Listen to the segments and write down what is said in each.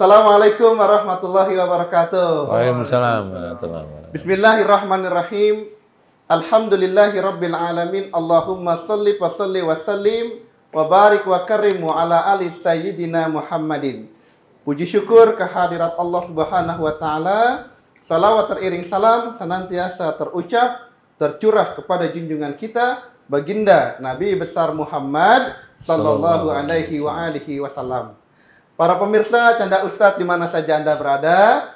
Assalamualaikum warahmatullahi wabarakatuh. Waalaikumsalam warahmatullahi wabarakatuh. Bismillahirrahmanirrahim. Alhamdulillahi rabbil alamin. Allahumma salli wa sallim wa barik wa karim wa ala ali sayyidina Muhammadin. Puji syukur kehadirat Allah Subhanahu wa taala. Salawat teriring salam senantiasa terucap tercurah kepada junjungan kita baginda Nabi besar Muhammad sallallahu alaihi wa alihi wasallam. Para pemirsa Canda Ustadz di mana saja Anda berada,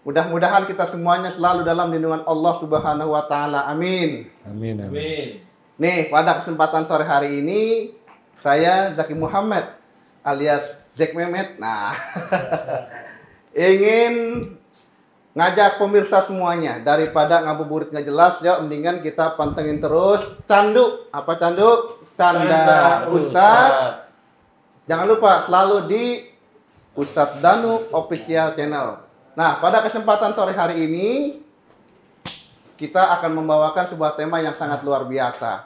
mudah-mudahan kita semuanya selalu dalam lindungan Allah Subhanahu wa taala. Amin. Amin. Amin. Nih, pada kesempatan sore hari ini saya Zaki Muhammad alias Zek Mehmet. Nah, ingin ngajak pemirsa semuanya daripada ngabuburit nggak jelas ya, mendingan kita pantengin terus Candu. Apa Candu? Canda Ustadz. Jangan lupa selalu di Ustadz Danu Official Channel. Nah, pada kesempatan sore hari ini kita akan membawakan sebuah tema yang sangat luar biasa.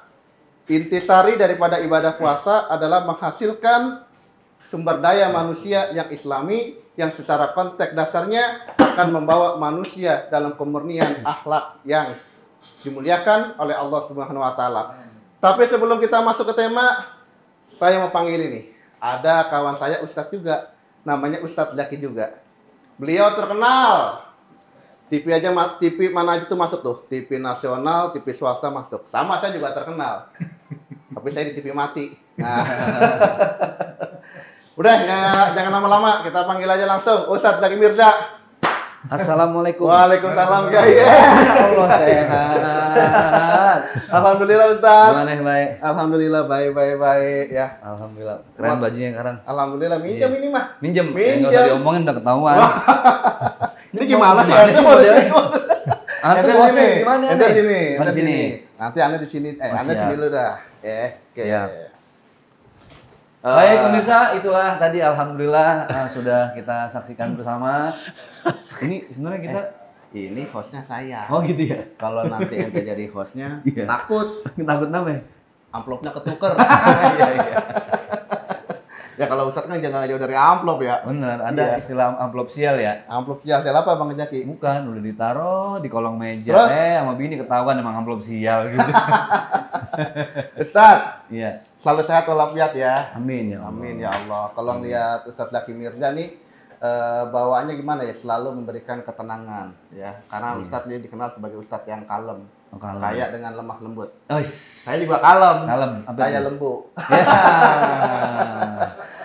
Intisari daripada ibadah puasa adalah menghasilkan sumber daya manusia yang islami yang secara konteks dasarnya akan membawa manusia dalam kemurnian akhlak yang dimuliakan oleh Allah Subhanahu wa taala. Tapi sebelum kita masuk ke tema, saya mau panggil ini. Ada kawan saya Ustadz juga, namanya Ustadz Zaki juga. Beliau terkenal. TV aja, TV mana aja tuh masuk tuh. TV nasional, TV swasta masuk. Sama saya juga terkenal. Tapi saya di TV mati. Nah. Udah, jangan lama-lama. Kita panggil aja langsung Ustadz Zaki Mirza. Assalamualaikum. Waalaikumsalam Kiai. Allah sehat. Alhamdulillah Ustadz. Gimana baik? Alhamdulillah baik ya. Alhamdulillah. Keren bajunya sekarang. Alhamdulillah minjem ini mah. Minjem. Minjem. Enggak usah diomongin udah ketahuan. Ini gimana sih? Ente sini. Gimana Ente nih? sini. Nanti Anda di sini. Anda sini dulu dah. Siap. Baik pemirsa, itulah tadi alhamdulillah sudah kita saksikan bersama. Ini sebenarnya kita ini hostnya saya. Oh gitu ya. Kalau nanti ente jadi hostnya takut. Takut apa? Amplopnya ketuker. Iya. Ya kalau Ustadz kan jangan jauh dari amplop ya. Bener, ada istilah amplop sial ya. Amplop sial apa Bang Jaki? Bukan, udah ditaruh di kolong meja. Terus? Sama bini ketahuan emang amplop sial gitu. Ustadz. Iya. Selalu sehat walafiat ya. Amin ya Allah. Amin ya Allah. Kalau lihat Ustadz Zaki Mirza nih bawaannya gimana ya? Selalu memberikan ketenangan ya. Karena Ustadz dia dikenal sebagai Ustadz yang kalem. Kaya dengan lemah lembut. Saya juga kalem. Kaya lembu. Ya.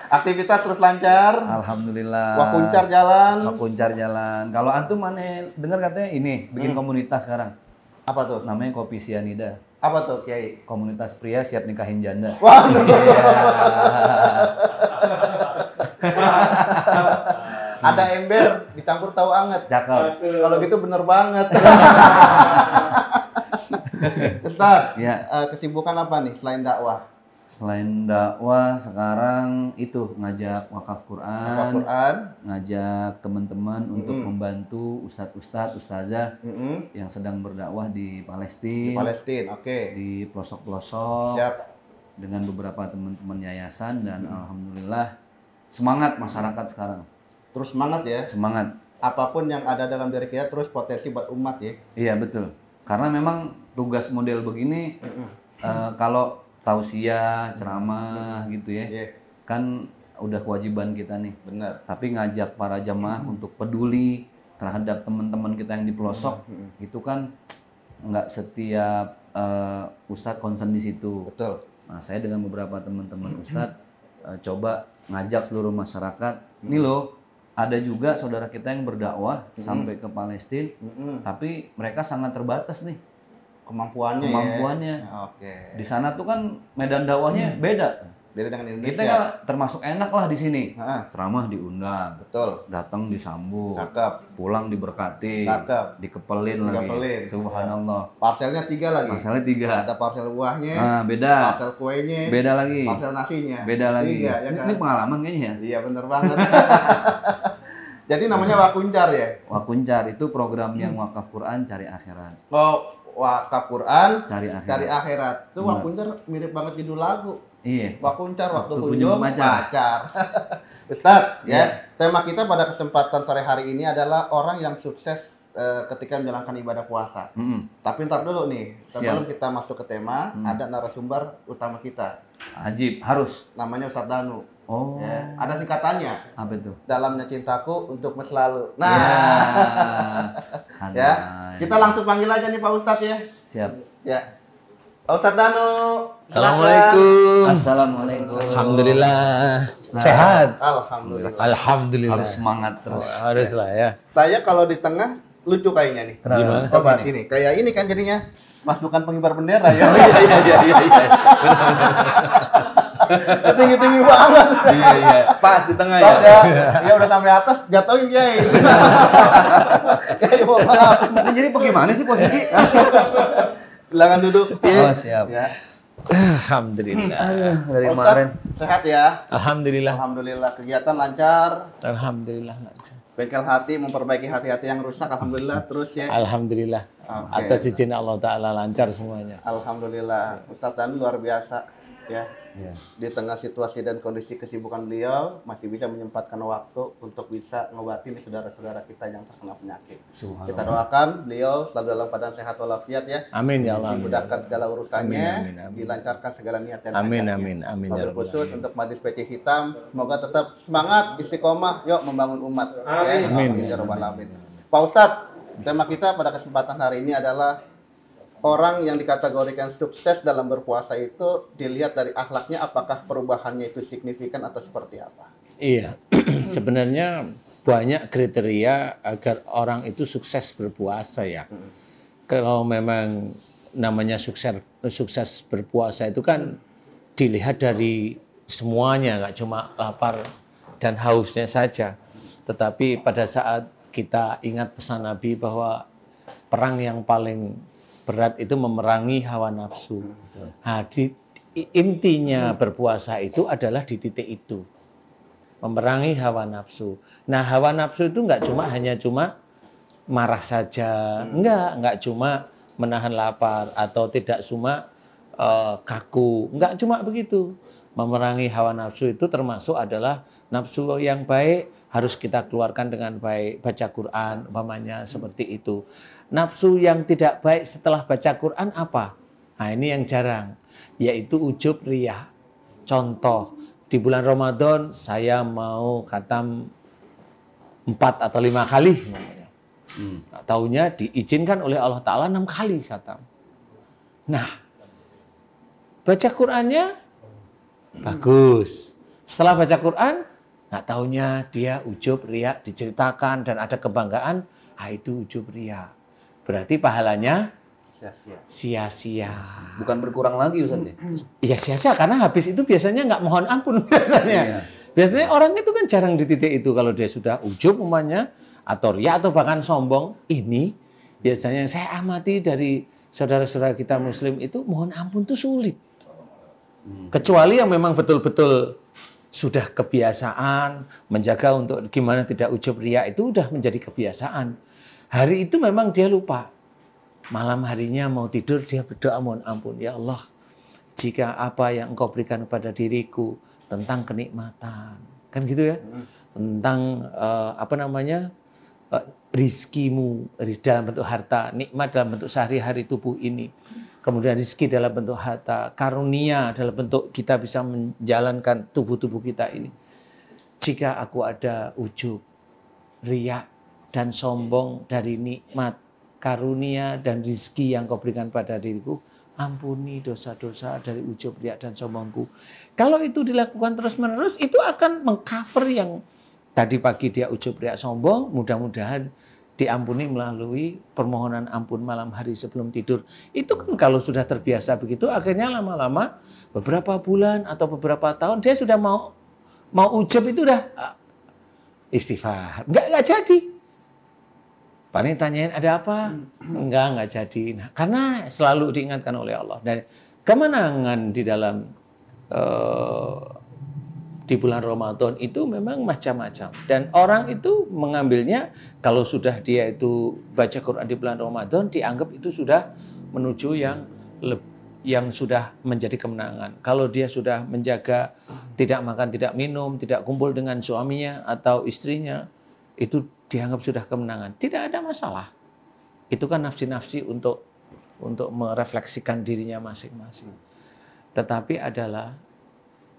Aktivitas terus lancar. Alhamdulillah. Wakuncar jalan. Kalau antum mana dengar katanya ini bikin komunitas sekarang. Apa tuh? Namanya Kopi Sianida. Apa tuh Kiai? Komunitas pria siap nikahin janda. Wah. Ada ember dicampur tahu anget. Cakep. Kalau gitu bener banget. Ustadz, kesibukan apa nih selain dakwah? Selain dakwah sekarang itu ngajak wakaf Quran, ngajak teman-teman untuk membantu ustadz-ustazah yang sedang berdakwah di Palestina. Di pelosok-pelosok. Dengan beberapa teman-teman yayasan dan alhamdulillah semangat masyarakat sekarang. Terus semangat ya? Semangat. Apapun yang ada dalam diri kita terus potensi buat umat ya? Iya betul. Karena memang tugas model begini kalau tausiah, ceramah gitu ya, kan udah kewajiban kita nih. Benar. Tapi ngajak para jamaah untuk peduli terhadap teman-teman kita yang di pelosok, itu kan nggak setiap ustadz concern di situ. Betul. Nah, saya dengan beberapa teman-teman ustadz coba ngajak seluruh masyarakat. Ini loh, ada juga saudara kita yang berdakwah sampai ke Palestina, tapi mereka sangat terbatas nih kemampuannya. Oke. Di sana tuh kan medan dakwahnya beda dengan Indonesia. Kita kan termasuk enak lah di sini. Ceramah diundang, betul. Datang disambut, cakep. Pulang diberkati, cakep. Dikepelin lagi. Subhanallah. Parselnya 3 lagi. Parselnya 3. Ada parsel buahnya. Beda. Parsel kuenya. Beda lagi. Parsel nasinya. Beda lagi. 3, ya kan? Ini pengalaman kayaknya ya. Iya bener banget. Jadi namanya Wakuncar ya? Wakuncar itu program yang wakaf Quran cari akhirat. Oh, wakaf Quran, Cari akhirat. cari akhirat. Itu Wakuncar mirip banget judul lagu. Iya. Wakuncar waktu kunjung kunjung pacar. Ustadz, ya. Tema kita pada kesempatan sore hari ini adalah orang yang sukses ketika menjalankan ibadah puasa. Tapi ntar dulu nih, sebelum kita masuk ke tema, ada narasumber utama kita. Ajib, harus. Namanya Ustadz Danu. Oh. Ya, ada singkatannya. Apa itu? Dalamnya cintaku untuk selalu. Nah, Ya. ya, kita langsung panggil aja nih Pak Ustadz ya. Siap. Ya, Pak Ustadz Danu. Assalamualaikum. Assalamualaikum. Alhamdulillah. Ustaz. Sehat. Alhamdulillah. Alhamdulillah. Harus semangat terus. Harus lah ya. Saya kalau di tengah lucu kayaknya nih. Gimana? Coba sini. Kayak ini kan jadinya. Mas bukan pengibar bendera ya. Iya. Tinggi-tinggi banget. Iya. Pas di tengah Pas ya. ya udah sampai atas jatuhin ya. Kayak mohon maaf. Jadi bagaimana sih posisi? Silakan duduk. Oh, siap. Ya. Alhamdulillah. Dari Pak kemarin. Ustadz, sehat ya? Alhamdulillah. Alhamdulillah, kegiatan lancar. Alhamdulillah lancar. Bengkel hati memperbaiki hati-hati yang rusak. Alhamdulillah terus ya. Alhamdulillah. Oke. Atas izin Allah Ta'ala lancar semuanya. Alhamdulillah. Ustadz Dan luar biasa ya. Iya. Di tengah situasi dan kondisi kesibukan beliau masih bisa menyempatkan waktu untuk bisa ngobatin saudara-saudara kita yang terkena penyakit. Kita doakan beliau selalu dalam keadaan sehat walafiat ya. Amin ya Allah. Amin. Dimudahkan segala urusannya, Amin, amin. dilancarkan segala niat dan Amin, hajatnya. amin, amin, ya Wabil Rabbal khusus alamin. untuk Majlis Peci Hitam, semoga tetap semangat, istiqomah, yuk membangun umat. Ya, Amin. amin ya Rabbal alamin. Pak Ustadz, tema kita pada kesempatan hari ini adalah orang yang dikategorikan sukses dalam berpuasa itu dilihat dari akhlaknya, apakah perubahannya itu signifikan atau seperti apa? Iya. Sebenarnya banyak kriteria agar orang itu sukses berpuasa ya. Kalau memang namanya sukses berpuasa itu kan dilihat dari semuanya, nggak cuma lapar dan hausnya saja. Tetapi pada saat kita ingat pesan Nabi bahwa perang yang paling berat itu memerangi hawa nafsu. Nah, intinya berpuasa itu adalah di titik itu. Memerangi hawa nafsu. Nah, hawa nafsu itu nggak hanya cuma marah saja. Nggak cuma menahan lapar atau tidak cuma kaku. Nggak cuma begitu. Memerangi hawa nafsu itu termasuk adalah nafsu yang baik harus kita keluarkan dengan baik. Baca Quran, umpamanya seperti itu. Nafsu yang tidak baik setelah baca Quran apa? Nah, ini yang jarang, yaitu ujub riya. Contoh, di bulan Ramadan saya mau khatam 4 atau 5 kali. Taunya diizinkan oleh Allah Ta'ala 6 kali khatam. Nah, baca Qurannya bagus. Setelah baca Quran, nggak taunya dia ujub riya, diceritakan dan ada kebanggaan, itu ujub riya. Berarti pahalanya sia-sia. Bukan berkurang lagi Ustaz ya? Iya sia-sia karena habis itu biasanya nggak mohon ampun biasanya. Biasanya orang itu kan jarang di titik itu kalau dia sudah ujub umpamanya atau riya atau bahkan sombong. Ini biasanya saya amati dari saudara-saudara kita Muslim itu mohon ampun itu sulit. Kecuali yang memang betul-betul sudah kebiasaan menjaga untuk gimana tidak ujub riya itu udah menjadi kebiasaan. Hari itu memang dia lupa. Malam harinya mau tidur dia berdoa mohon ampun. Ya Allah, jika apa yang Engkau berikan kepada diriku tentang kenikmatan. Kan gitu ya. Tentang rizkimu dalam bentuk harta, nikmat dalam bentuk sehari-hari tubuh ini. Kemudian rizki dalam bentuk harta, karunia dalam bentuk kita bisa menjalankan tubuh-tubuh kita ini. Jika aku ada ujub, riya, dan sombong dari nikmat, karunia, dan rizki yang Kau berikan pada diriku, ampuni dosa-dosa dari ujub, riya, dan sombongku. Kalau itu dilakukan terus-menerus, itu akan mengcover yang tadi pagi dia ujub, riya, sombong, mudah-mudahan diampuni melalui permohonan ampun malam hari sebelum tidur. Itu kan kalau sudah terbiasa begitu, akhirnya lama-lama beberapa bulan atau beberapa tahun dia sudah mau ujub itu udah istighfar. Enggak jadi. Paling tanyain ada apa? Enggak jadi. Nah, karena selalu diingatkan oleh Allah. Dan kemenangan di dalam di bulan Ramadan itu memang macam-macam. Dan orang itu mengambilnya kalau sudah dia itu baca Quran di bulan Ramadan dianggap itu sudah menuju yang sudah menjadi kemenangan. Kalau dia sudah menjaga tidak makan, tidak minum, tidak kumpul dengan suaminya atau istrinya, itu dianggap sudah kemenangan. Tidak ada masalah. Itu kan nafsi-nafsi untuk merefleksikan dirinya masing-masing. Tetapi adalah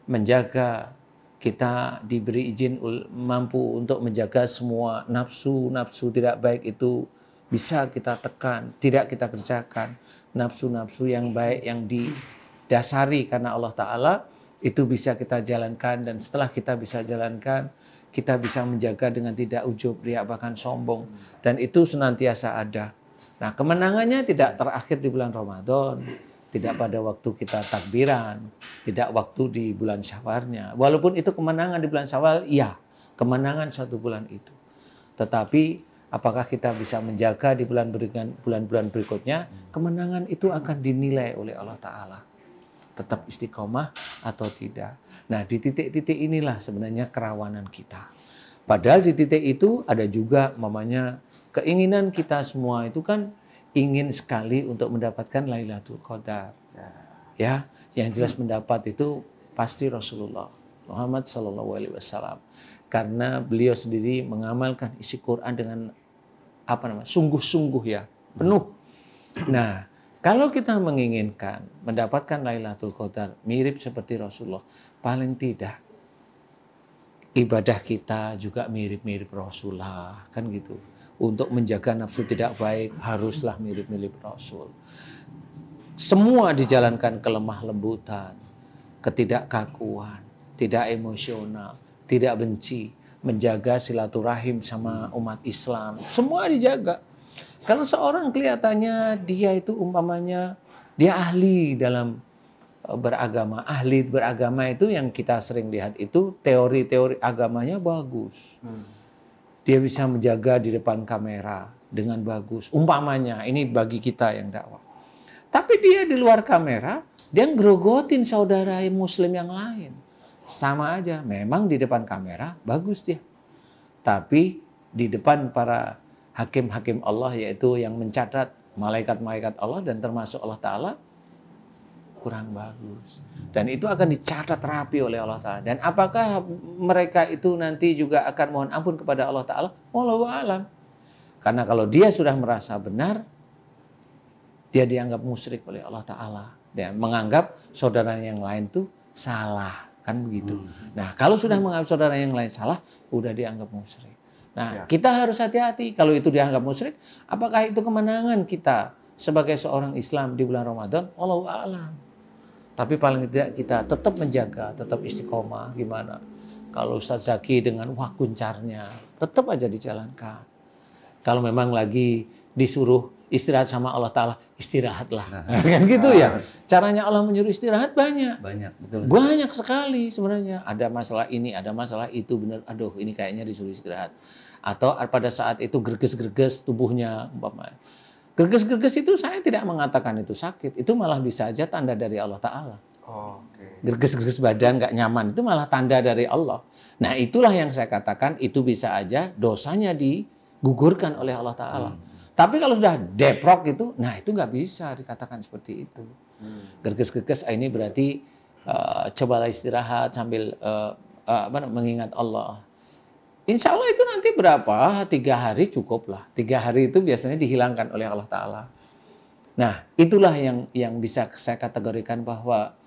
menjaga, kita diberi izin mampu untuk menjaga semua nafsu tidak baik itu bisa kita tekan, tidak kita kerjakan. Nafsu-nafsu yang baik yang didasari karena Allah Ta'ala itu bisa kita jalankan, dan setelah kita bisa jalankan, kita bisa menjaga dengan tidak ujub, riya, bahkan sombong, dan itu senantiasa ada. Nah, kemenangannya tidak terakhir di bulan Ramadan, tidak pada waktu kita takbiran, tidak waktu di bulan Syawalnya. Walaupun itu kemenangan di bulan Syawal, iya, kemenangan satu bulan itu. Tetapi apakah kita bisa menjaga di bulan-bulan berikutnya, kemenangan itu akan dinilai oleh Allah Ta'ala. Tetap istiqomah atau tidak. Nah, di titik-titik inilah sebenarnya kerawanan kita. Padahal di titik itu ada juga mamanya keinginan kita semua itu kan ingin sekali untuk mendapatkan Lailatul Qadar. Ya, yang jelas mendapat itu pasti Rasulullah Muhammad SAW. Karena beliau sendiri mengamalkan isi Quran dengan sungguh-sungguh ya, penuh. Nah, kalau kita menginginkan mendapatkan Lailatul Qadar mirip seperti Rasulullah, paling tidak ibadah kita juga mirip-mirip Rasulullah, kan gitu. Untuk menjaga nafsu tidak baik haruslah mirip-mirip Rasul. Semua dijalankan kelemah lembutan, ketidakkakuan, tidak emosional, tidak benci, menjaga silaturahim sama umat Islam, semua dijaga. Kalau seorang kelihatannya dia itu umpamanya dia ahli dalam beragama, ahli beragama itu yang kita sering lihat itu teori-teori agamanya bagus. Dia bisa menjaga di depan kamera dengan bagus. Umpamanya, ini bagi kita yang dakwah. Tapi dia di luar kamera, dia ngerogotin saudara muslim yang lain. Sama aja, memang di depan kamera bagus dia. Tapi di depan para hakim-hakim Allah, yaitu yang mencatat malaikat-malaikat Allah dan termasuk Allah Ta'ala, kurang bagus. Dan itu akan dicatat rapi oleh Allah Ta'ala. Dan apakah mereka itu nanti juga akan mohon ampun kepada Allah Ta'ala? Wallahu a'lam. Karena kalau dia sudah merasa benar, dia dianggap musyrik oleh Allah Ta'ala. Dan menganggap saudara yang lain itu salah. Kan begitu. Nah, kalau sudah menganggap saudara yang lain salah, udah dianggap musyrik. Nah, kita harus hati-hati. Kalau itu dianggap musyrik, apakah itu kemenangan kita sebagai seorang Islam di bulan Ramadan? Wallahu a'lam. Tapi paling tidak kita tetap menjaga, tetap istiqomah. Gimana? Kalau Ustaz Zaki dengan kuncarnya, tetap aja dijalankan. Kalau memang lagi disuruh istirahat sama Allah Ta'ala, istirahatlah. Kan gitu ya. Caranya Allah menyuruh istirahat banyak. Betul. Banyak sekali sebenarnya. Ada masalah ini, ada masalah itu. Benar, aduh ini kayaknya disuruh istirahat. Atau pada saat itu gerges-gerges tubuhnya, umpamanya. Gerges-gerges itu saya tidak mengatakan itu sakit. Itu malah bisa aja tanda dari Allah Ta'ala. Gerges-gerges badan nggak nyaman, itu malah tanda dari Allah. Nah itulah yang saya katakan, itu bisa aja dosanya digugurkan oleh Allah Ta'ala. Tapi kalau sudah deprok itu, nah itu nggak bisa dikatakan seperti itu. Gerges-gerges ini berarti cobalah istirahat sambil mengingat Allah. Insya Allah itu nanti berapa? 3 hari cukup lah. 3 hari itu biasanya dihilangkan oleh Allah Ta'ala. Nah, itulah yang bisa saya kategorikan bahwa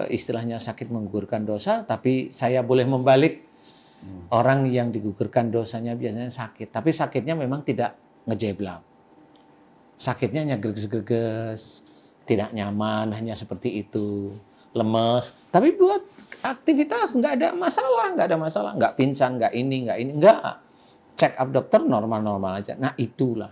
istilahnya sakit menggugurkan dosa, tapi saya boleh membalik. Orang yang digugurkan dosanya biasanya sakit, tapi sakitnya memang tidak ngejeblak. Sakitnya hanya gerges-gerges, tidak nyaman, hanya seperti itu, lemes. Tapi buat aktivitas nggak ada masalah, nggak pingsan, nggak ini, nggak. Check up dokter normal-normal aja. Nah itulah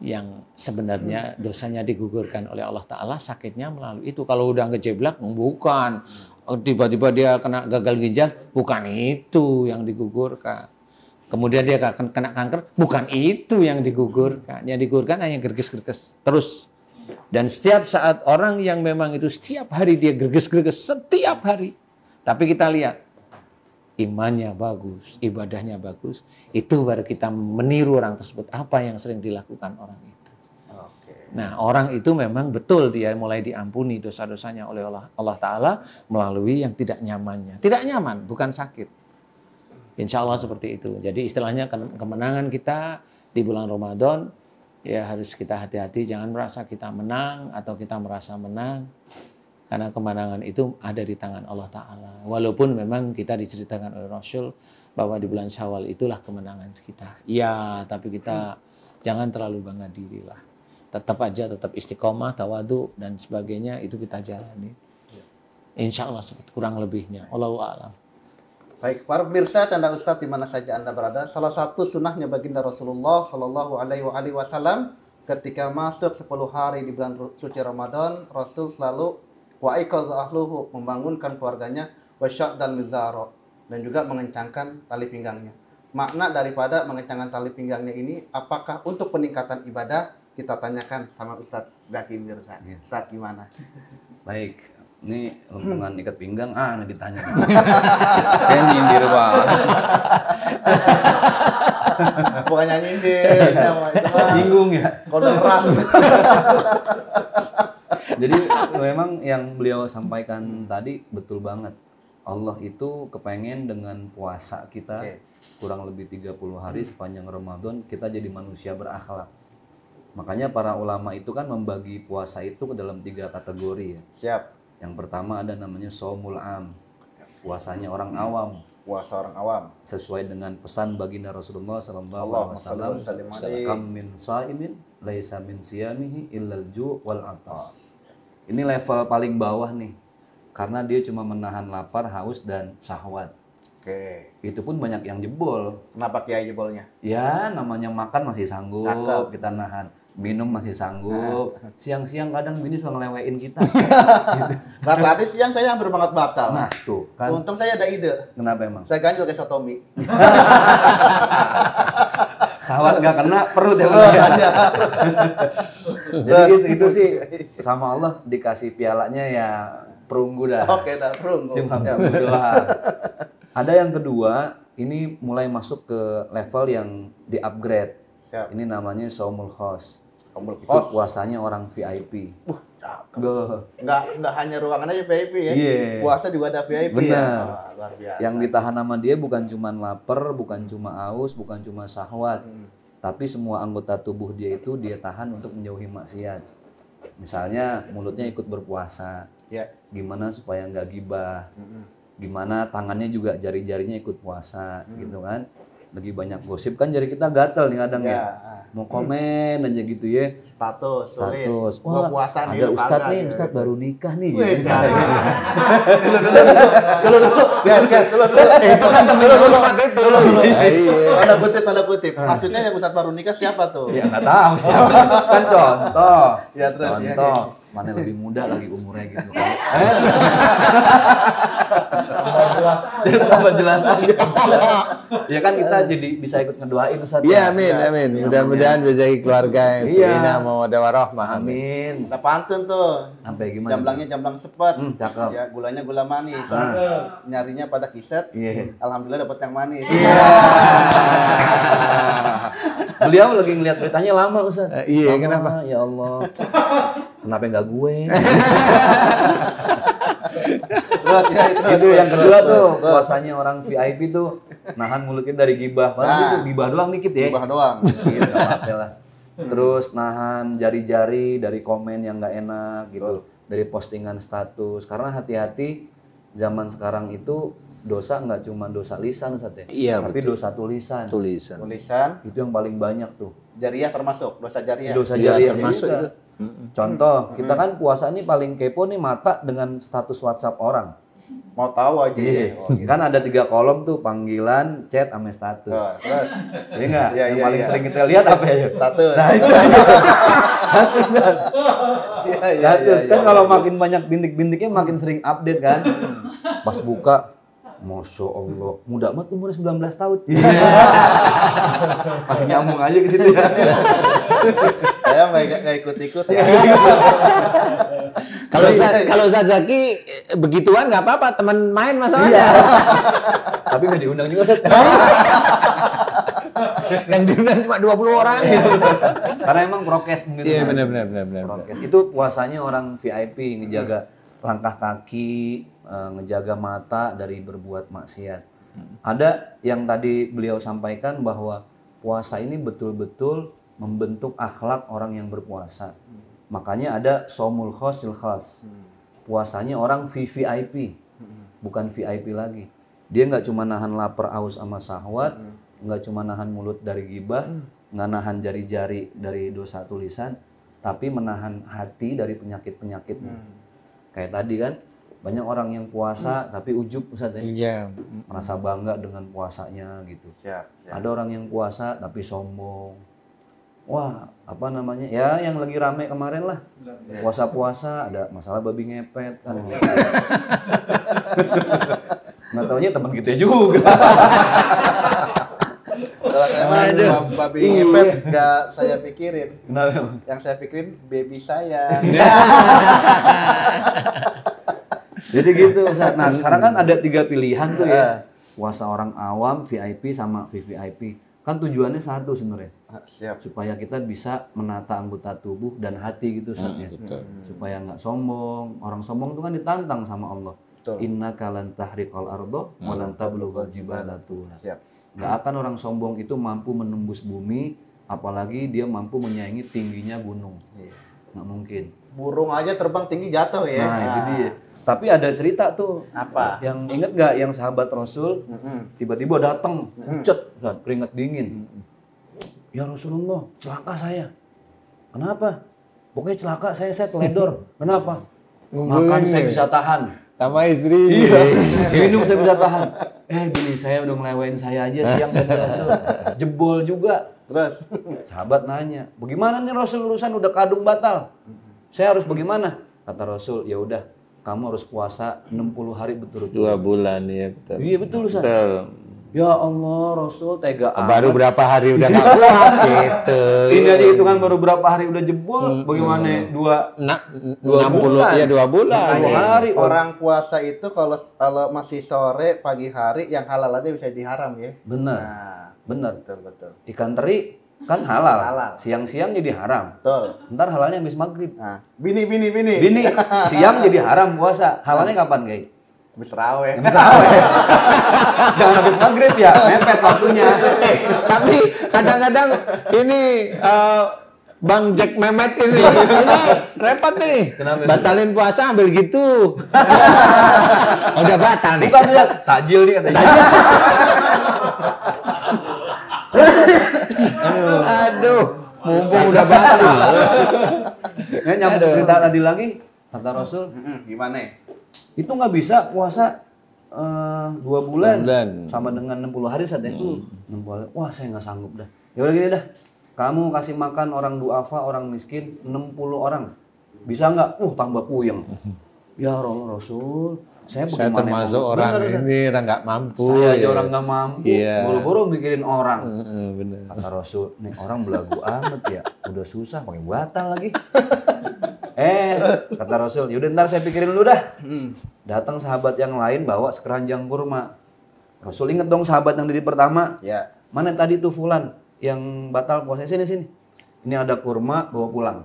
yang sebenarnya dosanya digugurkan oleh Allah Ta'ala, sakitnya melalui itu. Kalau udah ngejeblak, bukan. Tiba-tiba dia kena gagal ginjal, bukan itu yang digugurkan. Kemudian dia kena kanker, bukan itu yang digugurkan. Yang digugurkan hanya gerges-gerges terus. Dan setiap saat orang yang memang itu setiap hari dia gerges-gerges, setiap hari. Tapi kita lihat, imannya bagus, ibadahnya bagus, itu baru kita meniru orang tersebut. Apa yang sering dilakukan orang itu. Nah, orang itu memang betul dia mulai diampuni dosa-dosanya oleh Allah Ta'ala melalui yang tidak nyamannya. Tidak nyaman, bukan sakit. Insya Allah seperti itu. Jadi istilahnya kemenangan kita di bulan Ramadan, ya harus kita hati-hati. Jangan merasa kita menang atau kita merasa menang. Karena kemenangan itu ada di tangan Allah Ta'ala. Walaupun memang kita diceritakan oleh Rasul bahwa di bulan Syawal itulah kemenangan kita. Ya, tapi kita jangan terlalu bangga diri lah. Tetap aja, tetap istiqomah, tawadu, dan sebagainya, itu kita jalani. Insya Allah kurang lebihnya. Allahu a'lam. Baik, para pemirsa Canda Ustadz di mana saja Anda berada, salah satu sunnahnya baginda Rasulullah Shallallahu Alaihi Wasallam ketika masuk 10 hari di bulan suci Ramadan, Rasul selalu wa'ikadz ahluhu, membangunkan keluarganya, wasyaddal mizaro, dan juga mengencangkan tali pinggangnya. Makna daripada mengencangkan tali pinggangnya ini, apakah untuk peningkatan ibadah? Kita tanyakan sama Ustadz Zaki Mirza. Ustadz gimana? Baik, ini lempungan ikat pinggang, ini ditanya. Kayak nyindir banget. Bukannya nyindir, bingung ya. Kode keras. Jadi memang yang beliau sampaikan tadi betul banget. Allah itu kepengen dengan puasa kita kurang lebih 30 hari sepanjang Ramadan kita jadi manusia berakhlak. Makanya para ulama itu kan membagi puasa itu ke dalam 3 kategori ya. Siap. Yang pertama ada namanya shaumul am. Puasanya orang awam. Puasa orang awam. Sesuai dengan pesan baginda Rasulullah sallallahu alaihi wasallam, "Kam min shaimin laisa min siyamihi illal ju' wal atas." Ini level paling bawah nih. Karena dia cuma menahan lapar, haus dan syahwat. Oke. Itu pun banyak yang jebol. Kenapa kiai jebolnya? Ya, namanya makan masih sanggup, Cakep. kita nahan. Minum masih sanggup. Siang-siang kadang bini suka ngelewein kita. Nah, tadi siang saya hampir banget batal. Nah, tuh kan. Untung saya ada ide. Kenapa emang? Saya ganjil ke sotomi. Sawat nggak kena, perut ya. Jadi itu sih sama Allah dikasih pialanya ya perunggu dah. Oke, dah perunggu. Cuma berdoa. Ada yang kedua, ini mulai masuk ke level yang di-upgrade. Siap. Ini namanya shaumul khos. Shaumul Itu khos. puasanya orang VIP. Nggak hanya ruangan aja VIP ya. Iya. Puasa juga ada VIP Benar. ya. Wah, luar biasa. Yang ditahan sama dia bukan cuma lapar, bukan cuma haus, bukan cuma syahwat. Tapi semua anggota tubuh dia itu dia tahan untuk menjauhi maksiat. Misalnya mulutnya ikut berpuasa. Ya. Gimana supaya nggak gibah. Gimana tangannya juga jari-jarinya ikut puasa gitu kan. Lagi banyak gosip kan jari kita gatel nih kadang ya. Mau komen aja gitu ya. Status, tulis. Wah, Gua puasa nih, ada lu Ustadz kagak, nih, gitu. Ustadz baru nikah nih. Wih, gitu. Dulu. Guys, dulu. Itu kan temennya Ustadz itu. Iya. Tanda kutip. Maksudnya yang Ustadz baru nikah siapa tuh? Ya nggak tahu siapa. Kan contoh. Ya, terus, ya. Contoh. Mana lebih muda lagi umurnya gitu kan. Jadi tambah jelas aja. Ya kan kita jadi bisa ikut ngedoain Ustadz. Iya, amin. Mudah-mudahan rezeki keluarga yang Iya. sakinah mawaddah warahmah. Amin. Udah pantun tuh. Sampai gimana? Jamblangnya jamblang sepet. Cakep. Ya, gulanya gula manis. Nah. Nyarinya pada kiset. Iya. Alhamdulillah dapat yang manis. Beliau lagi ngeliat beritanya lama Ustadz. Iya, Lama, kenapa? Ya Allah. Kenapa nggak gue? Terus ya, Itu yang kedua tuh puasanya orang VIP tuh nahan mulutnya dari gibah. Padahal itu gibah doang dikit ya. Gibah doang. Gitu, apa lah. Terus nahan jari-jari dari komen yang nggak enak gitu, dari postingan status. Karena hati-hati zaman sekarang itu dosa nggak cuma dosa lisan Ustadz ya, Iya, tapi betul. dosa tulisan. Tulisan, Itu yang paling banyak tuh. jariah termasuk, dosa jariah. Dosa Iya, jariah termasuk juga. itu. Contoh, kita kan puasa ini paling kepo nih mata dengan status WhatsApp orang. Mau tahu aja. Oh, gitu. Kan ada 3 kolom tuh, panggilan, chat, sama status. Oh, terus Iya nggak? Iya, Yang iya, paling iya. sering kita lihat apa ya? status. Nah, itu aja. Iya, Status kan kalau makin banyak bintik-bintiknya makin sering update kan. Pas buka, Masya Allah, muda banget umurnya 19 tahun. Masih nyambung aja ke situ ya. Saya nggak ikut-ikut ya. Kalau Ustadz Zaki begituan nggak apa-apa, teman main masalahnya. Tapi nggak diundang juga. Yang diundang cuma 20 orang. Karena emang prokes gitu. Iya benar. Prokes. Itu puasanya orang VIP ngejaga langkah kaki, ngejaga mata dari berbuat maksiat. Ada yang tadi beliau sampaikan bahwa puasa ini betul-betul membentuk akhlak orang yang berpuasa. Makanya ada somul khosil khas. Puasanya orang VVIP, bukan VIP lagi. Dia nggak cuma nahan lapar, haus sama syahwat, nggak cuma nahan mulut dari ghibah, nggak nahan jari-jari dari dosa tulisan, tapi menahan hati dari penyakit-penyakitnya. Kayak tadi kan, banyak orang yang puasa tapi ujub, Ustaz ya. Iya. Merasa bangga dengan puasanya gitu. Siap. Ada orang yang puasa tapi sombong. Wah, apa namanya? Ya yang lagi rame kemarin lah. Puasa-puasa ada masalah babi ngepet kan. Nggak taunya teman kita juga. Kalau emang babi ngepet nggak saya pikirin. Kenapa? Yang saya pikirin baby saya. Jadi gitu, Ustaz. Nah, sekarang kan ada 3 pilihan tuh ya. Puasa orang awam, VIP sama VVIP. Kan tujuannya satu sebenarnya. Siap. Supaya kita bisa menata anggota tubuh dan hati gitu, Ustaz ya. Supaya nggak sombong. Orang sombong itu kan ditantang sama Allah. Innaka lan tahriqal arda wa lan tablughal jibala tula. Siap. Nggak akan orang sombong itu mampu menembus bumi, apalagi dia mampu menyaingi tingginya gunung. Nggak mungkin. Burung aja terbang tinggi jatuh ya. Nah, itu dia. Tapi ada cerita tuh. Apa? Yang inget nggak yang sahabat Rasul tiba-tiba datang, pucet, keringat dingin. Ya Rasulullah, celaka saya. Kenapa? Pokoknya celaka saya teledor. Kenapa? Makan saya bisa tahan. Sama istri. Iya. Minum saya bisa tahan. Bini saya udah ngelewain saya aja siang tadi Rasul. Jebol juga. Terus? Sahabat nanya, bagaimana nih Rasul urusan udah kadung batal? Saya harus bagaimana? Kata Rasul, ya udah, kamu harus puasa 60 hari berturut-turut. 2 bulan ya betul. Iya betul Ustaz. Ya Allah, Rasul tega amat. Baru berapa hari udah nggak kuat gitu. Ini aja hitungan baru berapa hari udah jebol. Bagaimana 60 bulan. ya 2 bulan. 2 hari. Orang puasa itu kalau masih sore, pagi hari yang halal aja bisa diharam ya. Benar. Nah, benar. betul. Ikan teri kan halal. Halal. Siang-siang jadi haram. Betul. Ntar halalnya habis maghrib. Nah, bini. Bini, siang jadi haram puasa. Halalnya kapan, Guys? Habis raweh. Jangan habis maghrib ya, mepet waktunya. Tapi kadang-kadang ini Bang Jack Mehmet ini repot nih. Kenapa? Batalin puasa ambil gitu. Udah batal nih. Bukan lihat takjil nih katanya. Aduh, mumpung udah batal. Ya nyambung cerita tadi lagi, kata Rasul, Gimana? itu nggak bisa puasa 2 bulan bulan. sama dengan 60 hari saat itu. 60 hari. Wah, saya nggak sanggup dah. Ya udah gini dah. Kamu kasih makan orang duafa, orang miskin 60 orang. Bisa nggak? Tambah puyeng. Ya Rasul, saya termasuk orang ini orang nggak mampu. Saya aja orang nggak mampu. Iya. Buru-buru mikirin orang. Bener. Kata Rasul, nih orang belagu amat ya. Udah susah pakai batal lagi. Kata Rasul, yaudah ntar saya pikirin dulu dah. Datang sahabat yang lain bawa sekeranjang kurma. Rasul inget dong sahabat yang dari pertama. Ya. Mana tadi tuh Fulan yang batal puasa? Sini. Ini ada kurma, bawa pulang.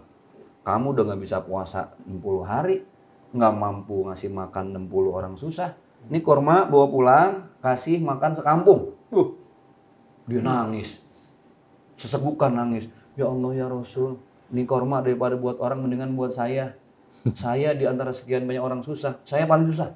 Kamu udah nggak bisa puasa 60 hari, nggak mampu ngasih makan 60 orang susah. Ini kurma bawa pulang, kasih makan sekampung. Dia nangis. Sesegukan nangis. Ya Allah ya Rasul, ini kurma daripada buat orang mendingan buat saya. Saya di antara sekian banyak orang susah, saya paling susah.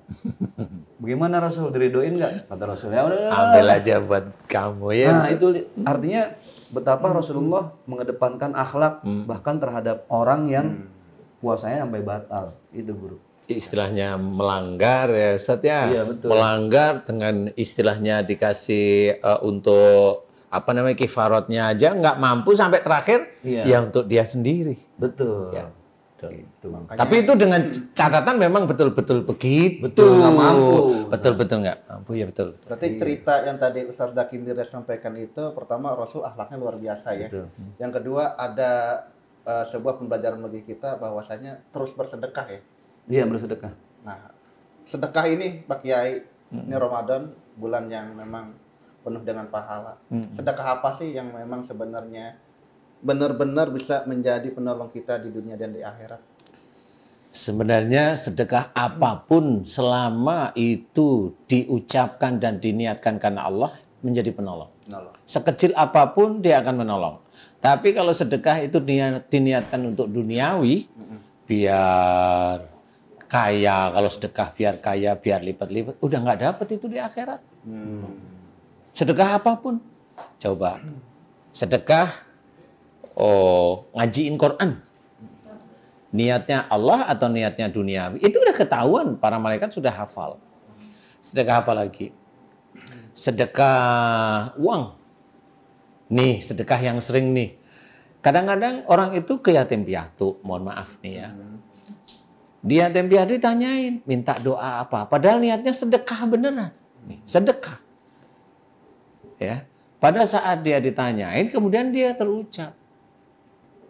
Bagaimana Rasul, diridoin nggak? Kata Rasul, ya udah. Ambil aja buat kamu ya. Nah itu artinya betapa Rasulullah mengedepankan akhlak bahkan terhadap orang yang puasanya sampai batal. Itu guru. Istilahnya melanggar ya Ustaz ya. Iya, betul. Melanggar dengan istilahnya dikasih untuk apa namanya kifaratnya aja nggak mampu sampai terakhir ya untuk dia sendiri. Betul. Ya. Itu. Tapi itu dengan catatan memang betul-betul begitu. Betul, nggak mampu. Betul-betul nggak mampu ya betul. Berarti cerita yang tadi Ustaz Zaki Mirza sampaikan itu, pertama Rasul akhlaknya luar biasa ya. Betul. Yang kedua ada sebuah pembelajaran bagi kita bahwasanya terus bersedekah ya. Iya bersedekah. Nah, sedekah ini Pak Kiai, ini Ramadan, bulan yang memang penuh dengan pahala. Sedekah apa sih yang memang sebenarnya benar-benar bisa menjadi penolong kita di dunia dan di akhirat? Sebenarnya sedekah apapun selama itu diucapkan dan diniatkan karena Allah menjadi penolong. Sekecil apapun dia akan menolong. Tapi kalau sedekah itu diniatkan untuk duniawi, biar kaya, kalau sedekah biar kaya, biar lipat-lipat, udah nggak dapet itu di akhirat. Sedekah apapun, coba sedekah, ngajiin Quran, niatnya Allah atau niatnya duniawi, itu udah ketahuan, para malaikat sudah hafal. Sedekah apa lagi? Sedekah uang, nih sedekah yang sering nih. Kadang-kadang orang itu ke yatim piatu, mohon maaf nih ya. Di yatim piatu ditanyain, minta doa apa? Padahal niatnya sedekah beneran. Nih, sedekah. Ya. Pada saat dia ditanyain, kemudian dia terucap,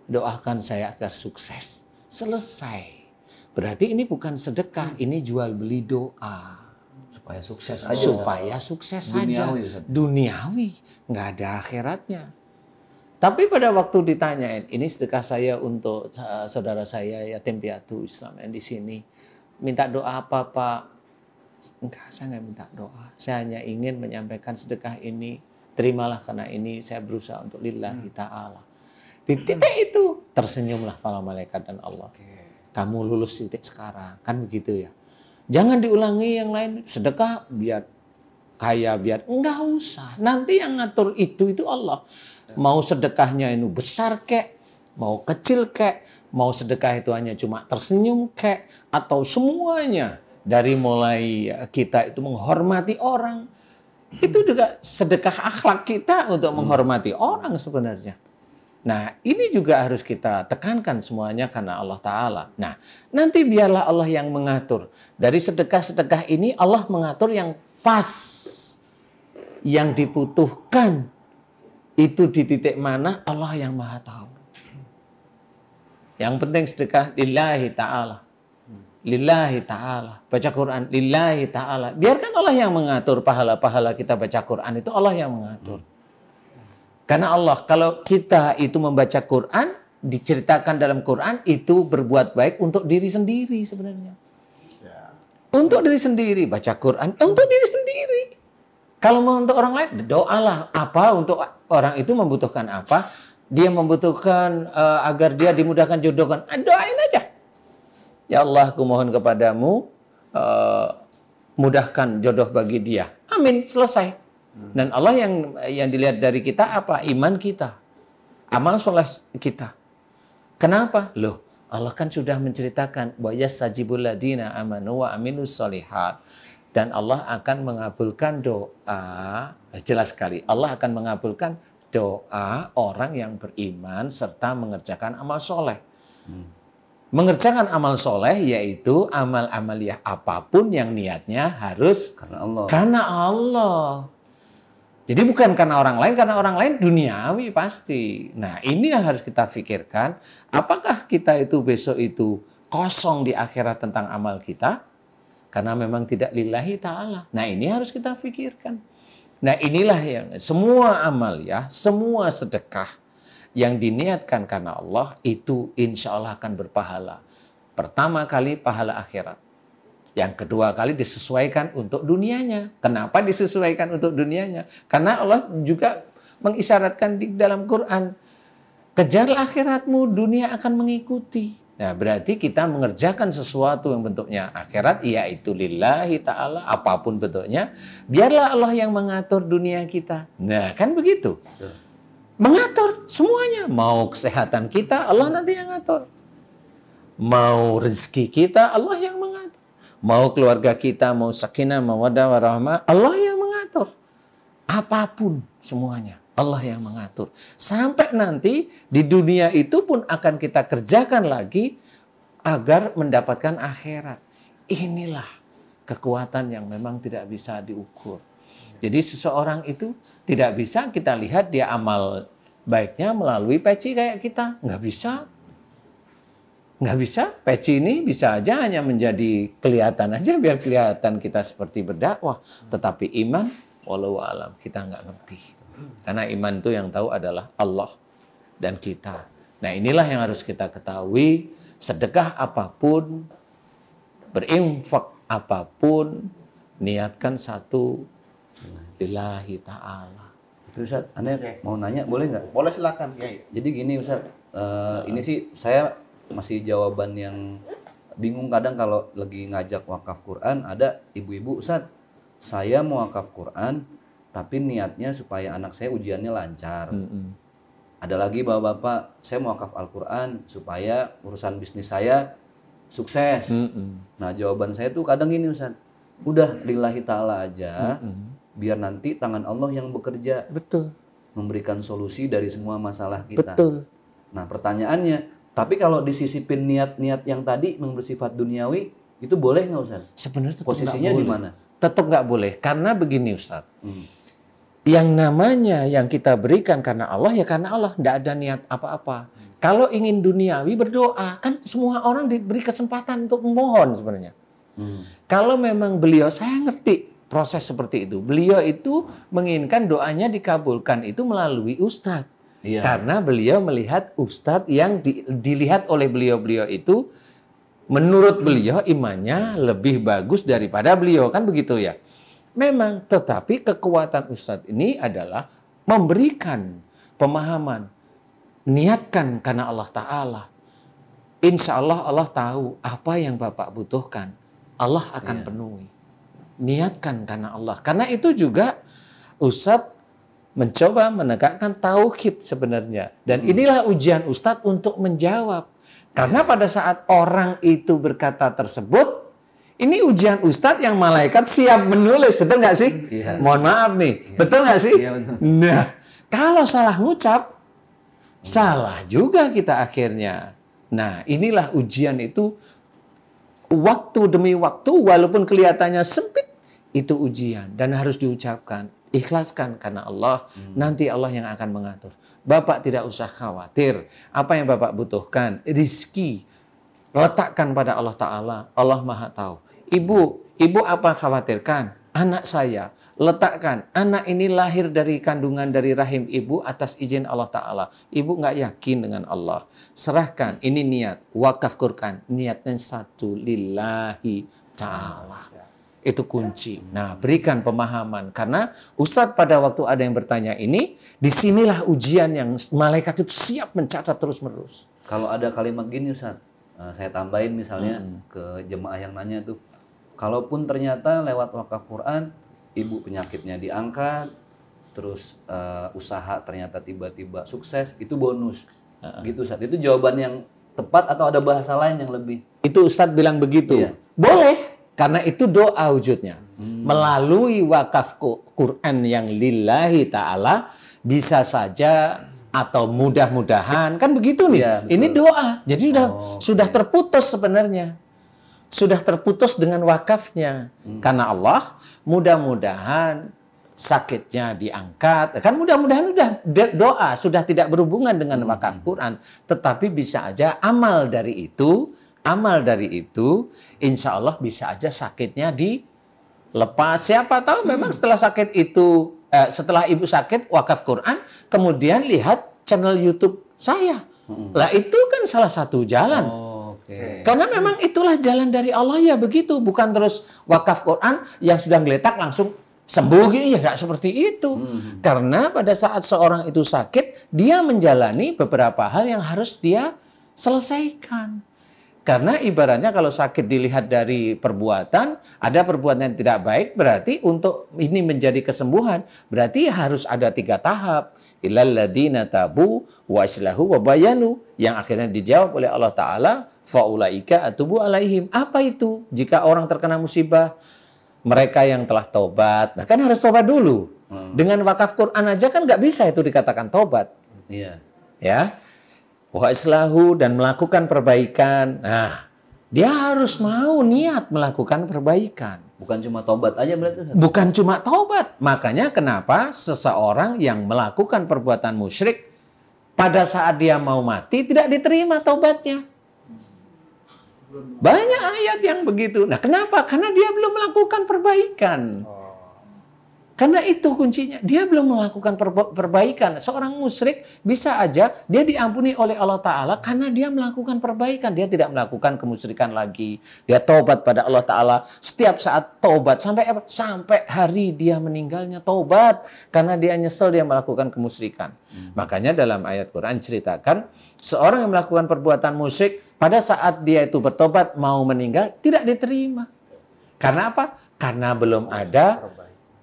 doakan saya agar sukses. Selesai. Berarti ini bukan sedekah, ini jual beli doa. Supaya sukses aja. Supaya sukses saja. Duniawi. Duniawi. Nggak ada akhiratnya. Tapi pada waktu ditanyain, ini sedekah saya untuk saudara saya yatim piatu Islam yang di sini. Minta doa apa Pak? Enggak, saya nggak minta doa. Saya hanya ingin menyampaikan sedekah ini. Terimalah karena ini saya berusaha untuk lillahi ta'ala. Di titik itu tersenyumlah para malaikat dan Allah. Kamu lulus titik sekarang. Kan begitu ya. Jangan diulangi yang lain. Sedekah biar kaya, biar enggak usah. Nanti yang ngatur itu Allah. Mau sedekahnya itu besar kek, mau kecil kek, mau sedekah itu hanya cuma tersenyum kek, atau semuanya. Dari mulai kita itu menghormati orang. Itu juga sedekah akhlak kita untuk menghormati orang sebenarnya. Nah, ini juga harus kita tekankan semuanya karena Allah Ta'ala. Nah, nanti biarlah Allah yang mengatur. Dari sedekah-sedekah ini Allah mengatur yang pas. Yang dibutuhkan. Itu di titik mana Allah yang maha tahu. Yang penting sedekah lillahi ta'ala. Lillahi ta'ala. Baca Quran lillahi ta'ala. Biarkan Allah yang mengatur pahala-pahala kita baca Quran itu Allah yang mengatur. Karena Allah, kalau kita itu membaca Quran, diceritakan dalam Quran, itu berbuat baik untuk diri sendiri sebenarnya. Untuk diri sendiri, baca Quran, untuk diri sendiri. Kalau mau untuk orang lain, doalah. Apa untuk orang itu membutuhkan apa? Dia membutuhkan agar dia dimudahkan jodohkan. Doain aja. Ya Allah, aku mohon kepadamu, mudahkan jodoh bagi dia. Amin, selesai. Dan Allah yang dilihat dari kita apa? Iman kita. Amal soleh kita. Kenapa? Loh, Allah kan sudah menceritakan bahwa yastajibul ladina amanu wa aminus solihat. Dan Allah akan mengabulkan doa. Jelas sekali. Allah akan mengabulkan doa orang yang beriman serta mengerjakan amal soleh. Mengerjakan amal soleh yaitu amal amaliyah apapun yang niatnya harus Karena Allah. Karena Allah. Jadi bukan karena orang lain duniawi pasti. Nah, ini yang harus kita pikirkan. Apakah kita itu besok itu kosong di akhirat tentang amal kita? Karena memang tidak lillahi ta'ala. Nah, ini harus kita pikirkan. Nah, inilah yang semua amal ya, semua sedekah yang diniatkan karena Allah itu insya Allah akan berpahala. Pertama kali pahala akhirat. Yang kedua kali disesuaikan untuk dunianya. Kenapa disesuaikan untuk dunianya? Karena Allah juga mengisyaratkan di dalam Quran. Kejarlah akhiratmu, dunia akan mengikuti. Nah, berarti kita mengerjakan sesuatu yang bentuknya akhirat, yaitu lillahi ta'ala, apapun bentuknya. Biarlah Allah yang mengatur dunia kita. Nah, kan begitu. Mengatur semuanya. Mau kesehatan kita, Allah nanti yang ngatur. Mau rezeki kita, Allah yang mengatur. Mau keluarga kita, mau sakinah, mawaddah, warahmah, Allah yang mengatur. Apapun semuanya, Allah yang mengatur. Sampai nanti di dunia itu pun akan kita kerjakan lagi agar mendapatkan akhirat. Inilah kekuatan yang memang tidak bisa diukur. Jadi seseorang itu tidak bisa kita lihat dia amal baiknya melalui peci kayak kita. Nggak bisa. Nggak bisa, peci ini bisa aja hanya menjadi kelihatan aja biar kelihatan kita seperti berdakwah. Tetapi iman, Wallahu a'lam, kita nggak ngerti. Karena iman itu yang tahu adalah Allah dan kita. Nah inilah yang harus kita ketahui, sedekah apapun, berinfak apapun, niatkan satu lillahi ta'ala. Itu Ustaz, Anda mau nanya boleh nggak? Boleh silakan, Kiai. Jadi gini Ustaz, ini sih saya masih jawaban yang bingung kadang kalau lagi ngajak wakaf Quran, ada ibu-ibu, Ustaz, saya mau wakaf Quran, tapi niatnya supaya anak saya ujiannya lancar. Ada lagi bapak-bapak, saya mau wakaf Al-Quran supaya urusan bisnis saya sukses. Nah jawaban saya tuh kadang gini Ustaz, udah lillahi ta'ala aja, biar nanti tangan Allah yang bekerja. Betul. Memberikan solusi dari semua masalah kita. Betul. Nah pertanyaannya, tapi kalau disisipin niat-niat yang tadi yang bersifat duniawi, itu boleh nggak Ustaz? Sebenarnya tetap Posisinya di mana? Tetap nggak boleh, karena begini Ustaz. Yang namanya yang kita berikan karena Allah, ya karena Allah. Nggak ada niat apa-apa. Kalau ingin duniawi, berdoa. Kan semua orang diberi kesempatan untuk memohon sebenarnya. Kalau memang beliau, saya ngerti proses seperti itu. Beliau itu menginginkan doanya dikabulkan itu melalui Ustadz. Iya. Karena beliau melihat Ustadz yang dilihat oleh beliau-beliau itu, menurut beliau imannya lebih bagus daripada beliau. Kan begitu ya. Memang, tetapi kekuatan Ustadz ini adalah memberikan pemahaman. Niatkan karena Allah Ta'ala. Insya Allah Allah tahu apa yang Bapak butuhkan. Allah akan penuhi. Niatkan karena Allah. Karena itu juga Ustadz mencoba menegakkan tauhid sebenarnya. Dan inilah ujian Ustadz untuk menjawab. Karena pada saat orang itu berkata tersebut, ini ujian Ustadz yang malaikat siap menulis. Betul nggak sih? Iya. Mohon maaf nih. Iya. Betul nggak sih? Iya, betul. Nah, kalau salah ngucap, salah juga kita akhirnya. Nah, inilah ujian itu. Waktu demi waktu, walaupun kelihatannya sempit, itu ujian. Dan harus diucapkan. Ikhlaskan karena Allah. Nanti Allah yang akan mengatur. Bapak tidak usah khawatir. Apa yang Bapak butuhkan? Rizki. Letakkan pada Allah Ta'ala. Allah Maha Tahu. Ibu apa khawatirkan? Anak saya. Letakkan. Anak ini lahir dari kandungan dari rahim ibu atas izin Allah Ta'ala. Ibu nggak yakin dengan Allah. Serahkan. Ini niat. Wakaf Quran. Niatnya satu. Lillahi Ta'ala. Itu kunci. Nah, berikan pemahaman. Karena Ustadz pada waktu ada yang bertanya ini, disinilah ujian yang malaikat itu siap mencatat terus-menerus. Kalau ada kalimat gini Ustadz, saya tambahin misalnya ke jemaah yang nanya tuh, kalaupun ternyata lewat wakaf Quran, ibu penyakitnya diangkat, terus usaha ternyata tiba-tiba sukses, itu bonus. Gitu Ustadz. Itu jawaban yang tepat atau ada bahasa lain yang lebih? Itu Ustadz bilang begitu. Iya. Boleh. Karena itu doa wujudnya. Melalui wakaf Quran yang lillahi ta'ala, bisa saja atau mudah-mudahan. Kan begitu nih. Iya, ini doa. Jadi sudah terputus sebenarnya. Sudah terputus dengan wakafnya. Karena Allah, mudah-mudahan sakitnya diangkat. Kan mudah-mudahan sudah doa. Sudah tidak berhubungan dengan wakaf Quran. Tetapi bisa aja amal dari itu, insya Allah bisa aja sakitnya dilepas. Siapa tahu memang setelah sakit itu, setelah ibu sakit wakaf Quran, kemudian lihat channel YouTube saya. Lah itu kan salah satu jalan. Karena memang itulah jalan dari Allah ya begitu. Bukan terus wakaf Quran yang sudah ngeletak langsung sembuh gitu, ya nggak seperti itu. Karena pada saat seorang itu sakit, dia menjalani beberapa hal yang harus dia selesaikan. Karena ibaratnya kalau sakit dilihat dari perbuatan, ada perbuatan yang tidak baik, berarti untuk ini menjadi kesembuhan, berarti harus ada 3 tahap. Illal ladzina tabu wa islahu wa bayanu, yang akhirnya dijawab oleh Allah Ta'ala, faulaika atubu alaihim. Apa itu? Jika orang terkena musibah, mereka yang telah tobat. Nah kan harus tobat dulu. Dengan wakaf Quran aja kan nggak bisa itu dikatakan tobat. Iya. Ya. Wa islahu, dan melakukan perbaikan. Nah, dia harus mau niat melakukan perbaikan. Bukan cuma tobat aja berarti. Bukan cuma tobat. Makanya kenapa seseorang yang melakukan perbuatan musyrik pada saat dia mau mati tidak diterima tobatnya. Banyak ayat yang begitu. Nah, kenapa? Karena dia belum melakukan perbaikan. Karena itu kuncinya. Dia belum melakukan perbaikan. Seorang musyrik bisa aja dia diampuni oleh Allah Ta'ala karena dia melakukan perbaikan. Dia tidak melakukan kemusyrikan lagi. Dia taubat pada Allah Ta'ala. Setiap saat taubat. Sampai apa? Sampai hari dia meninggalnya taubat. Karena dia nyesel dia melakukan kemusyrikan. Makanya dalam ayat Quran ceritakan seorang yang melakukan perbuatan musyrik pada saat dia itu bertobat mau meninggal tidak diterima. Karena apa? Karena belum ada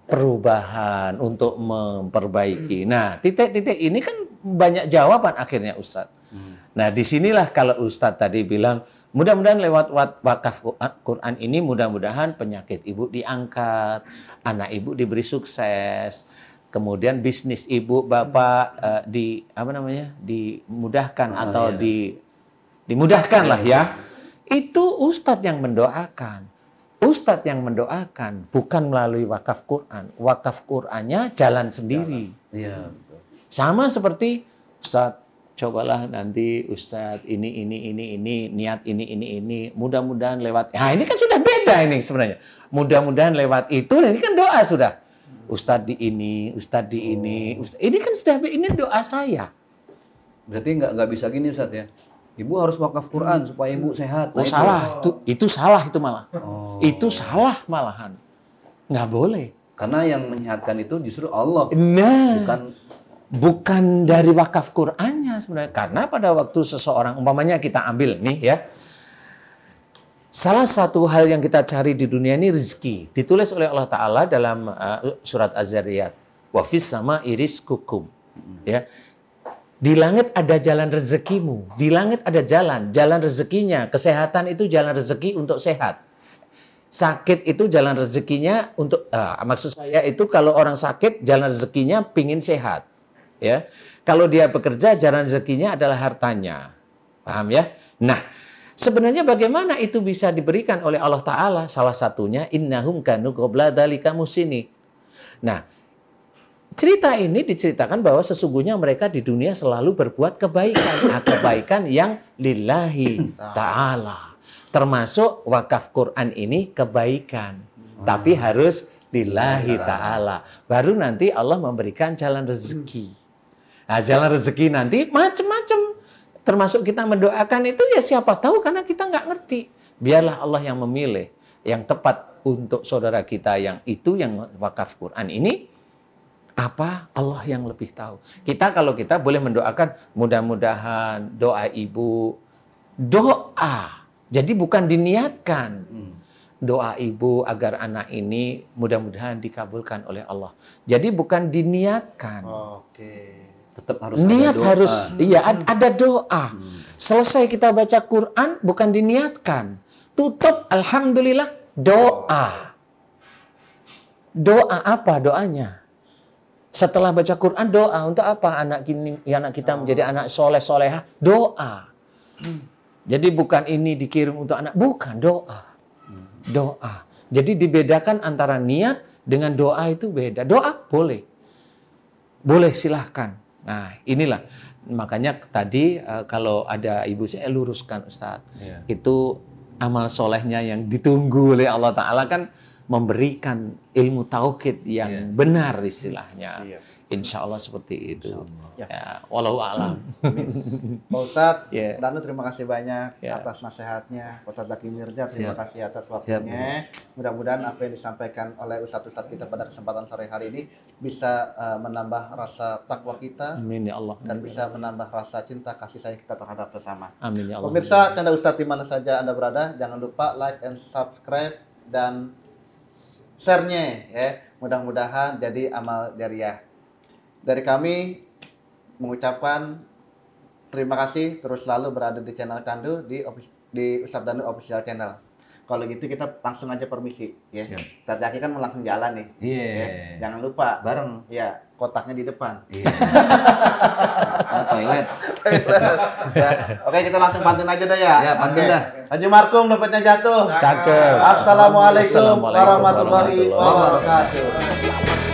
perubahan untuk memperbaiki. Nah, titik-titik ini kan banyak jawaban akhirnya Ustadz. Nah, disinilah kalau Ustadz tadi bilang, mudah-mudahan lewat wakaf Quran ini, mudah-mudahan penyakit ibu diangkat, anak ibu diberi sukses, kemudian bisnis ibu bapak dimudahkan atau dimudahkan lah ya. Itu Ustadz yang mendoakan. Ustadz yang mendoakan, bukan melalui wakaf Quran. Wakaf Qurannya jalan sendiri. Iya. Sama seperti Ustadz, cobalah nanti Ustadz ini, niat ini. Mudah-mudahan lewat. Nah ini kan sudah beda ini sebenarnya. Mudah-mudahan lewat itu, ini kan doa sudah. Ustadz di ini, Ustadz di ini. Ini kan sudah, ini doa saya. Berarti nggak bisa gini Ustadz ya? Ibu harus wakaf Quran supaya ibu sehat. Oh, salah, itu salah itu malah. Oh. Itu salah malahan. Nggak boleh. Karena yang menyehatkan itu justru Allah. Nah, bukan dari wakaf Qurannya sebenarnya. Karena pada waktu seseorang, umpamanya kita ambil nih ya. Salah satu hal yang kita cari di dunia ini rezeki. Ditulis oleh Allah Ta'ala dalam surat Az-Zariyat. Wa fis sama iris kukum. Ya. Di langit ada jalan rezekimu. Di langit ada jalan rezekinya. Kesehatan itu jalan rezeki untuk sehat. Sakit itu jalan rezekinya untuk, maksud saya itu kalau orang sakit, jalan rezekinya pingin sehat. Ya, kalau dia bekerja, jalan rezekinya adalah hartanya. Paham ya? Nah, sebenarnya bagaimana itu bisa diberikan oleh Allah Ta'ala? Salah satunya, innahum kanu qabla dzalika musini. Nah, cerita ini diceritakan bahwa sesungguhnya mereka di dunia selalu berbuat kebaikan. Kebaikan yang lillahi ta'ala. Termasuk wakaf Quran ini kebaikan. Tapi harus lillahi ta'ala. Baru nanti Allah memberikan jalan rezeki. Nah, jalan rezeki nanti macam-macam. Termasuk kita mendoakan itu ya siapa tahu karena kita nggak ngerti. Biarlah Allah yang memilih. Yang tepat untuk saudara kita yang itu yang wakaf Quran ini. Apa Allah yang lebih tahu. Kalau kita boleh mendoakan mudah-mudahan doa ibu. Doa. Jadi bukan diniatkan. Doa ibu agar anak ini mudah-mudahan dikabulkan oleh Allah. Jadi bukan diniatkan. Oke. Tetap harus niat ada doa. harus, iya ada doa. Selesai kita baca Quran bukan diniatkan. Tutup alhamdulillah doa. Doa apa doanya? Setelah baca Quran doa untuk apa? Anak kita menjadi anak soleh solehah. Doa. Jadi bukan ini dikirim untuk anak, bukan doa. Doa. Jadi dibedakan antara niat dengan doa itu beda. Doa boleh, boleh silahkan. Nah inilah makanya tadi kalau ada ibu saya luruskan Ustadz, itu amal solehnya yang ditunggu oleh Allah Ta'ala kan. Memberikan ilmu tauhid yang benar istilahnya. Insya Allah seperti itu. Ya, walau alam. Pak Ustadz, Danu terima kasih banyak atas nasihatnya. Pak Ustadz Zaki Mirza terima kasih atas waktunya. Mudah-mudahan apa yang disampaikan oleh Ustadz-Ustadz kita pada kesempatan sore hari ini bisa menambah rasa takwa kita. Amin ya Allah. Dan bisa menambah rasa cinta kasih sayang kita terhadap sesama. Amin ya Allah. Pemirsa, Canda Ustadz di mana saja Anda berada, jangan lupa like and subscribe dan share-nya ya. Mudah-mudahan jadi amal jariah. Dari kami mengucapkan terima kasih terus selalu berada di channel Candu di Ustadz Danu Official Channel. Kalau gitu kita langsung aja permisi ya. Ustadz Zaki kan mau langsung jalan nih. Ya. Jangan lupa bareng. Ya, kotaknya di depan. Toilet. Ya. Oke, kita langsung pantun aja dah ya. Ya, pantun dah. Haji Markum dompetnya jatuh. Cakep. Assalamualaikum warahmatullahi wabarakatuh.